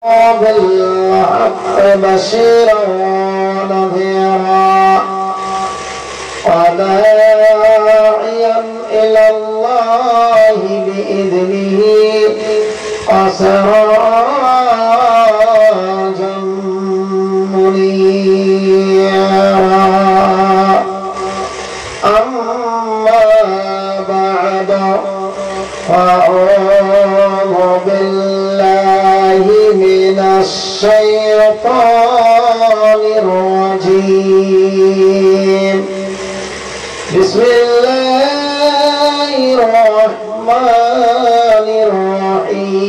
بالحق بشيرا ونذيرا وداعيا إلى الله بإذنه وسراجا منيرا أما بعد فأعوذ بالله من الشيطان الرجيم بسم الله الرحمن الرحيم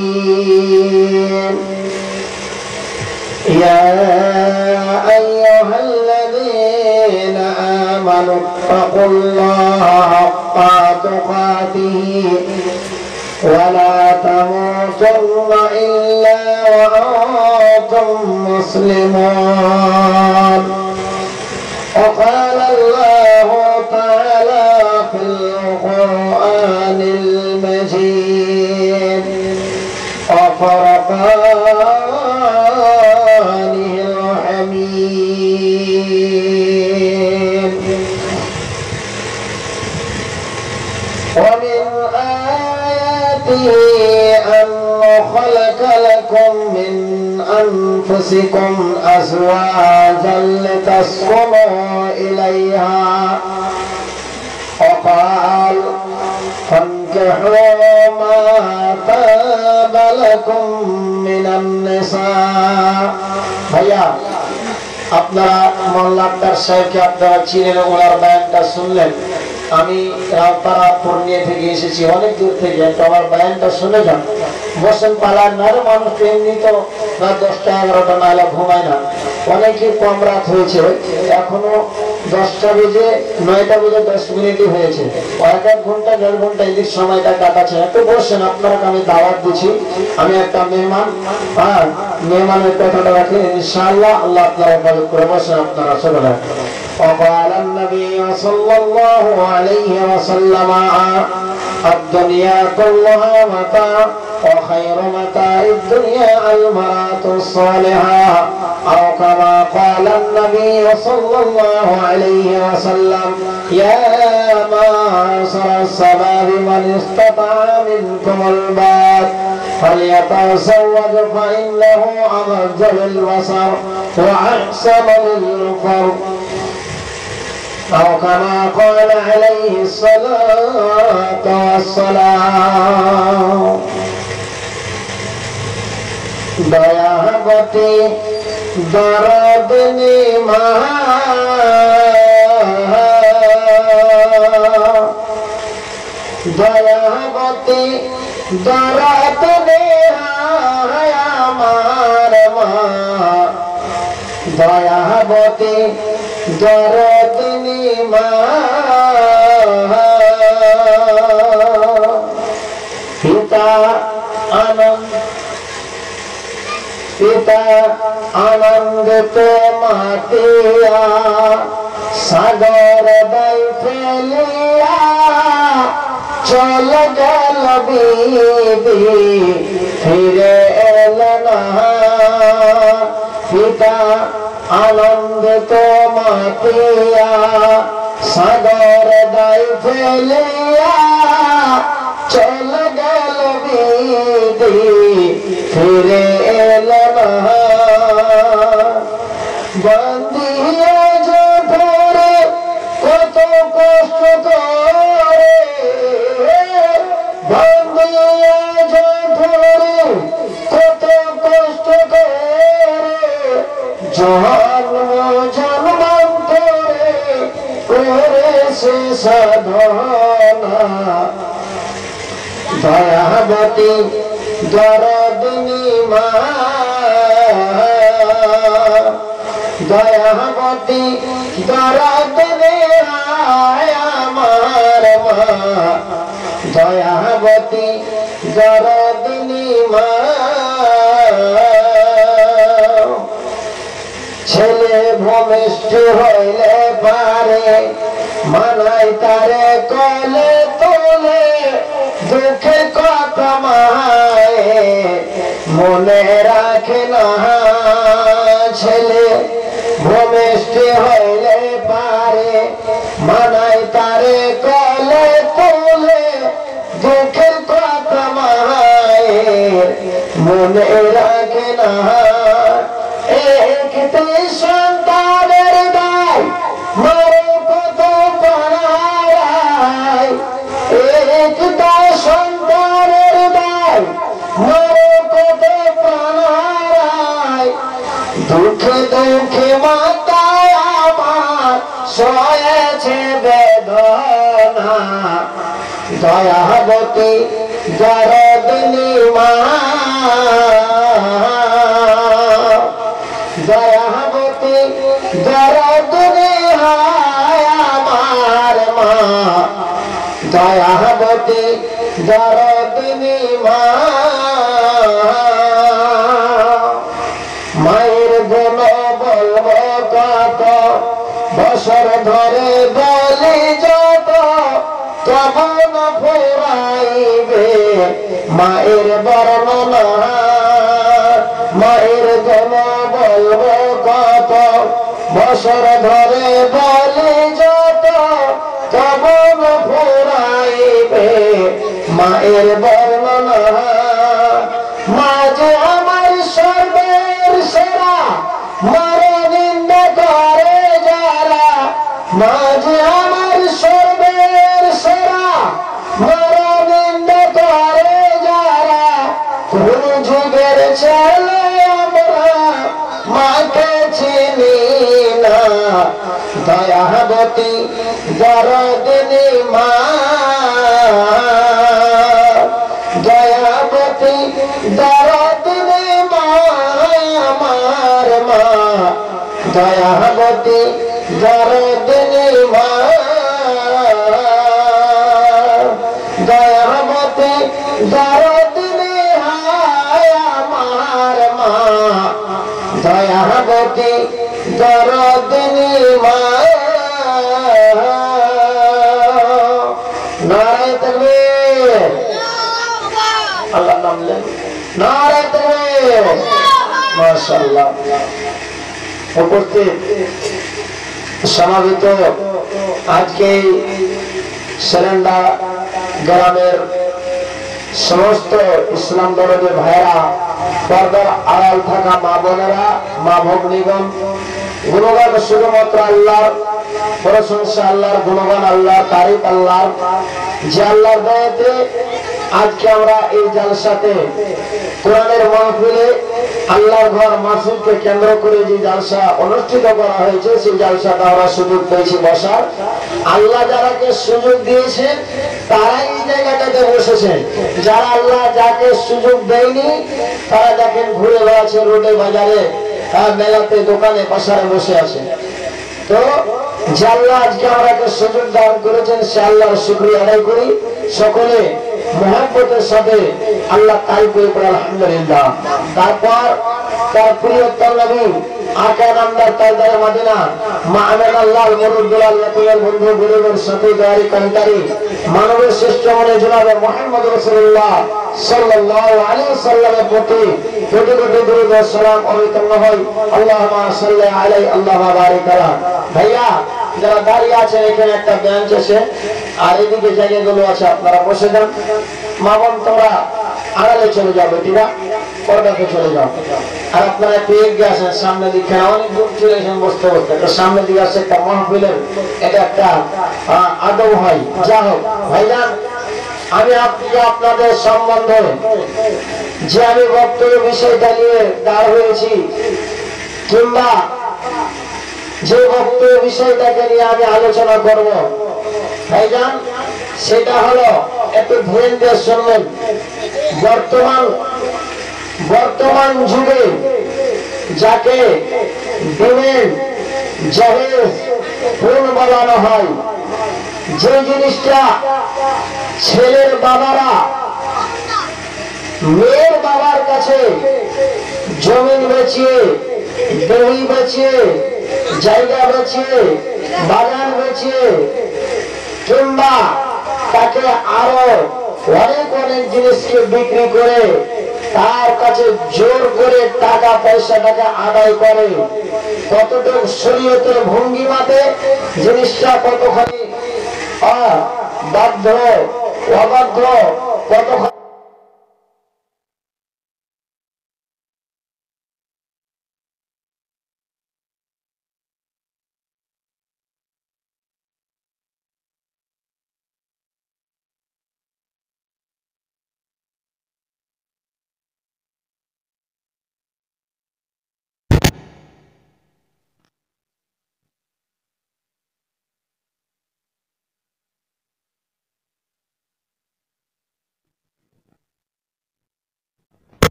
يا أيها الذين آمنوا اتقوا الله حق تقاته ولا تموتن إلا وأنتم مسلمون وقال الله تعالى في القرآن المجيد وفرقانه الحميد ومن آياته أن خلق لكم من أنفسكم أزواجا لتسكنوا إليها وقال فانكحوا ما طاب لكم من النساء ভাইয়া আপনারা মোল্লাক্তার সাহেবকে আপনারা চিনেন, ওনার বয়ানটা শুনলেন। আমি রাউতারা পূর্ণিয়া থেকে এসেছি, অনেক দূর থেকে, তো আমার বয়ানটা শুনে যান। বসেন পালার না, মানুষ এমনি তো না 10টা 11টা নাহলে ঘুমায় না, অনেকে কম রাত হয়েছে, এখনো 10টা বেজে 9টা বেজে 10 মিনিটই হয়েছে, 1 ঘন্টা 1.5 ঘন্টা এদিক সময়টা কাটাচ্ছে। একটু বসেন, আপনারা আমি দাওয়াত দিচ্ছি, আমি একটা মেহমান, আর মেহমানের কথাটা রাখি ইনশাআল্লাহ, আল্লাহ আপনারা হেফাজত করে। বসেন আপনারা সকলে। وقال النبي صلى الله عليه وسلم الدنيا كلها متاع وخير متاع الدنيا المرأة الصالحة أو كما قال النبي صلى الله عليه وسلم يا معشر الشباب من استطاع منكم الباءة فليتزوج فإنه أغض للبصر وأحسن للفرج أو كما قال عليه الصلاة والسلام দয়াবতী দরদিনী মা দয়াবতী দরদিনী আমার মা দয়াবতী দরদিনী মা পিতা আনন্দিত মাতিয়া সাগর দাই ফেলিয়া চল গেল বিবি ফিরে এল না। পিতা আনন্দিত মাতিয়া সাগর দাই ফেলিয়া চল গেল বিবি ফিরে এল না। বন্দিয়া জোরে কত কষ্ট করে, বন্দিয়া জোরে কত কষ্ট করে, জন্মান্তরে করেছে সাধনা। দয়াবতী দরদিনী মা দয়াবতী দরদিনী আমার মা দয়াবতী দরদিনী মা। ছেলে ভূমিষ্ঠ হইলে পারে মানাই তারে কলে তোলে দুঃখে কথা মায়ে মনে রাখে না ছেলে ভূমিষ্ঠি হইলে পারে মানাই তারে কলে তোলে দুঃখের কথা মায়ের মনে রাখে না একটি সন্তানের দায় মারে কত পাড়ায় একটা সন্তানের দায় মারে কত পাড়ায় দুঃখে দুঃখে মাতায় আমার সয়েছে বেদনা দয়াবতী দরদিনী মা দয়াবতী দরদিনী হায় আমার মা দয়াবতী দরদিনী মা মায়ের গুণ বলবো কত বছর ধরে বলি যত তবু না ফুরাইবে মায়ের বর্ণনা মায়ের গুণ বলবো কত বছর ধরে বলি যত তবু না ফুরাইবে মায়ের বর্ণনা মা যে আমার সর্বের সেরা মারে নিন্দা করে যারা মা যে আমার সর্বের সেরা মারে নিন্দা করে যারা কোন যুগের ছেলে আমরা মাকে চিনি না দয়াবতী দরদিনী মা দয়াবতী দরদিনী মা আমার মা দয়াবতী দরদিনী মা দয়াবতী দরদিনী হায় আমার মা দয়াবতী দরদিনী মা নারায়ে তাকবীর আল্লাহর নাম নেন নারায়ে তাকবীর মাশাআল্লাহ উপস্থিত সমাবেত আজকে সেরেন্ডা গ্রামের সমস্ত ইসলাম দরদের ভাইরা পর্দার আড়াল থাকা মা বোনেরা মা ভগ্নীগণ গুণগান শুধুমাত্র আল্লাহর প্রশংসা আল্লাহর গুণগান আল্লাহর তারিফ আল্লাহর যে আল্লাহর দয়াতে আজকে আমরা এই জালসাতে কোরআনের মাহফিলে আল্লাহর ঘর মাসুদকে কেন্দ্র করে যে জালসা অনুষ্ঠিত করা হয়েছে সেই জালসাটা আমরা সুযোগ পেয়েছি বসার আল্লাহ যারাকে সুযোগ দিয়েছেন তারাই এই জায়গাটাতে বসেছেন যারা আল্লাহ যাকে সুযোগ দেয়নি তারা যাকে ঘুরে বেড়াচ্ছে রোডে বাজারে মেলাতে দোকানে পাশারে বসে আছে তো যে আল্লাহ আজকে আমাকে সুযোগ দান করেছেন সে আল্লাহর শুকরিয়া আদায় করি সকলে মোহাম্মতের সাথে আল্লাহ তাই করে পড়ে আলহামদুলিল্লাহ তারপর তার প্রিয়তম নবী আকা নামদার তাজদার মদিনা মা আমিনাল্লাহ মুরুদ্দুল্লাহ আল্লাহর বন্ধু গুরুদের সাথে গাড়ি কান্তারি মানবের শ্রেষ্ঠ মনে জনাবে মুহাম্মদ রাসূলুল্লাহ সাল্লাল্লাহু আলাইহি ওয়াসাল্লামের প্রতি কোটি কোটি দরুদ ও সালাম অবিতর্ণ হয় আল্লাহুম্মা সাল্লি আলাইহি আল্লাহুম্মা বারিক আলা ভাইয়া যারা দাঁড়িয়ে আছেন এখানে একটা বেঞ্চ আছে আর এদিকে জায়গাগুলো আছে আপনারা বসে যান মা বোন তোমরা আড়ালে চলে যাও বেটিরা পর্দাতে চলে যাও আর আপনারা একটু এগিয়ে আসেন সামনে দিকে অনেক দূর চলে এসেন বসতে বসতে একটা সামনে দিকে আসে একটা মাহফিলের এটা একটা আদব হয় যা হোক ভাইজান আমি আপনাদের সম্বন্ধে যে আমি বক্তব্য বিষয়টা নিয়ে দাঁড় হয়েছি কিংবা যে বক্তব্য বিষয়টাকে নিয়ে আমি আলোচনা করব ভাইজান সেটা হলো একটু ধ্যান দিয়ে শুনবেন বর্তমান যুগে যাকে ডিমেন্ড জাহেজ খুন বলানো হয় যে জিনিসটা ছেলের বাবারা মেয়ের বাবার কাছে জমিন বেচিয়ে দড়ি বেচিয়ে জায়গা বেচিয়ে বাগান বেচিয়ে কিংবা তাকে আরো অনেক অনেক জিনিসকে বিক্রি করে তার কাছে জোর করে টাকা পয়সাটাকে আদায় করে, কতটুকু শরীয়তের ভঙ্গিমাতে জিনিসটা কতখানি বাধ্য অবাধ্য, কতখানি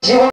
জীবন